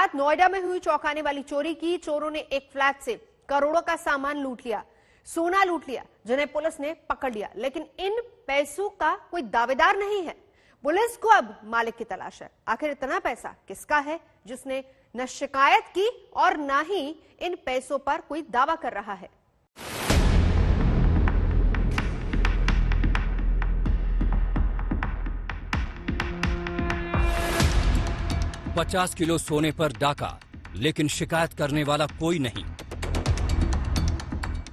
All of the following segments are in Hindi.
रात नोएडा में हुई चौंकाने वाली चोरी की। चोरों ने एक फ्लैट से करोड़ों का सामान लूट लिया, सोना लूट लिया, जिन्हें पुलिस ने पकड़ लिया। लेकिन इन पैसों का कोई दावेदार नहीं है। पुलिस को अब मालिक की तलाश है। आखिर इतना पैसा किसका है जिसने न शिकायत की और न ही इन पैसों पर कोई दावा कर रहा है। 50 किलो सोने पर डाका, लेकिन शिकायत करने वाला कोई नहीं।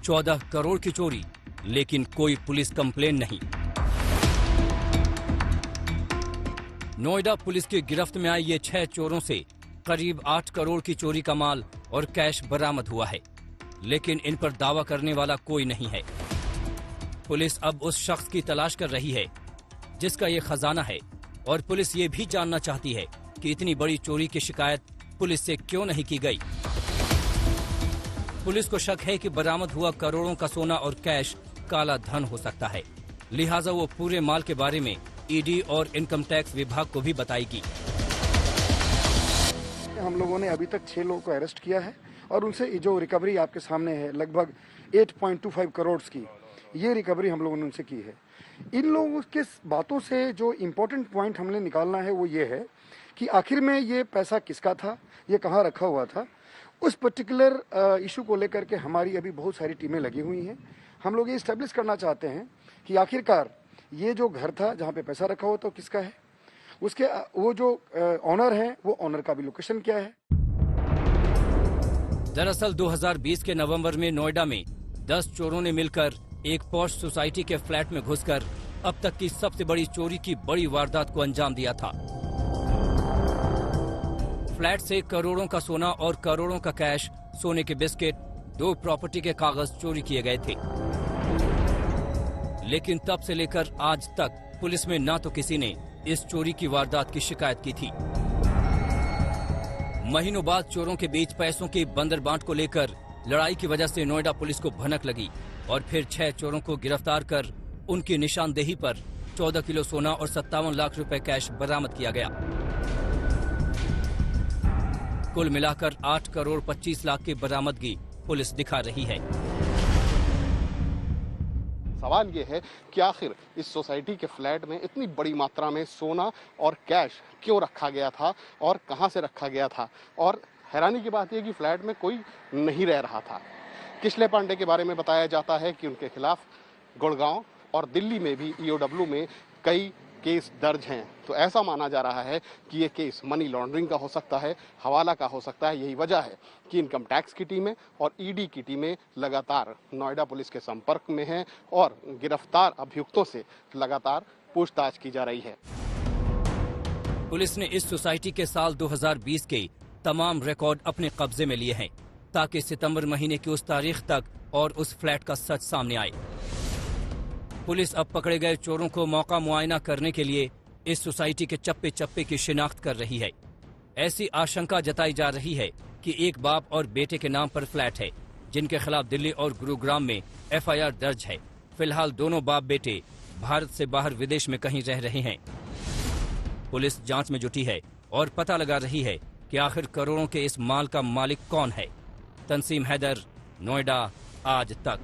14 करोड़ की चोरी, लेकिन कोई पुलिस कंप्लेन नहीं। नोएडा पुलिस की गिरफ्त में आए ये 6 चोरों से करीब 8 करोड़ की चोरी का माल और कैश बरामद हुआ है, लेकिन इन पर दावा करने वाला कोई नहीं है। पुलिस अब उस शख्स की तलाश कर रही है जिसका ये खजाना है, और पुलिस ये भी जानना चाहती है कि इतनी बड़ी चोरी की शिकायत पुलिस से क्यों नहीं की गई। पुलिस को शक है कि बरामद हुआ करोड़ों का सोना और कैश काला धन हो सकता है, लिहाजा वो पूरे माल के बारे में ईडी और इनकम टैक्स विभाग को भी बताएगी। हम लोगों ने अभी तक 6 लोगों को अरेस्ट किया है और उनसे जो रिकवरी आपके सामने है लगभग 8.25 करोड़ की, ये रिकवरी हम लोगों ने उनसे की है। इन लोगों के बातों से जो इम्पोर्टेंट पॉइंट हमने निकालना है वो ये है कि आखिर में ये पैसा किसका था, ये कहाँ रखा हुआ था। उस पर्टिकुलर इशू को लेकर के हमारी अभी बहुत सारी टीमें लगी हुई हैं। हम लोग ये इस्टेब्लिश करना चाहते हैं कि आखिरकार ये जो घर था जहाँ पे पैसा रखा हुआ तो किसका है, उसके वो जो ऑनर है वो ऑनर का भी लोकेशन क्या है। दरअसल 2020 के नवंबर में नोएडा में 10 चोरों ने मिलकर एक पॉश सोसाइटी के फ्लैट में घुसकर अब तक की सबसे बड़ी चोरी की बड़ी वारदात को अंजाम दिया था। फ्लैट से करोड़ों का सोना और करोड़ों का कैश, सोने के बिस्किट, 2 प्रॉपर्टी के कागज चोरी किए गए थे। लेकिन तब से लेकर आज तक पुलिस में ना तो किसी ने इस चोरी की वारदात की शिकायत की थी। महीनों बाद चोरों के बीच पैसों की बंदरबांट को लेकर लड़ाई की वजह से नोएडा पुलिस को भनक लगी और फिर 6 चोरों को गिरफ्तार कर उनकी निशानदेही पर 14 किलो सोना और 57 लाख रुपए कैश बरामद किया गया। कुल मिलाकर 8 करोड़ 25 लाख की बरामदगी पुलिस दिखा रही है। सवाल ये है कि आखिर इस सोसाइटी के फ्लैट में इतनी बड़ी मात्रा में सोना और कैश क्यों रखा गया था और कहां से रखा गया था। और हैरानी की बात यह कि फ्लैट में कोई नहीं रह रहा था। किशले पांडे के बारे में बताया जाता है कि उनके खिलाफ गुड़गांव और दिल्ली में भी ईओडब्ल्यू में कई केस दर्ज हैं। तो ऐसा माना जा रहा है कि ये केस मनी लॉन्ड्रिंग का हो सकता है, हवाला का हो सकता है। यही वजह है कि इनकम टैक्स की टीमें और ईडी की टीमें लगातार नोएडा पुलिस के संपर्क में हैं और गिरफ्तार अभियुक्तों से लगातार पूछताछ की जा रही है। पुलिस ने इस सोसाइटी के साल 2020 के तमाम रिकॉर्ड अपने कब्जे में लिए हैं, ताकि सितंबर महीने की उस तारीख तक और उस फ्लैट का सच सामने आए। पुलिस अब पकड़े गए चोरों को मौका मुआयना करने के लिए इस सोसाइटी के चप्पे चप्पे की शिनाख्त कर रही है। ऐसी आशंका जताई जा रही है कि एक बाप और बेटे के नाम पर फ्लैट है, जिनके खिलाफ दिल्ली और गुरुग्राम में एफआईआर दर्ज है। फिलहाल दोनों बाप बेटे भारत से बाहर विदेश में कहीं रह रहे हैं। पुलिस जांच में जुटी है और पता लगा रही है कि आखिर करोड़ों के इस माल का मालिक कौन है। तंसीम हैदर, नोएडा, आज तक।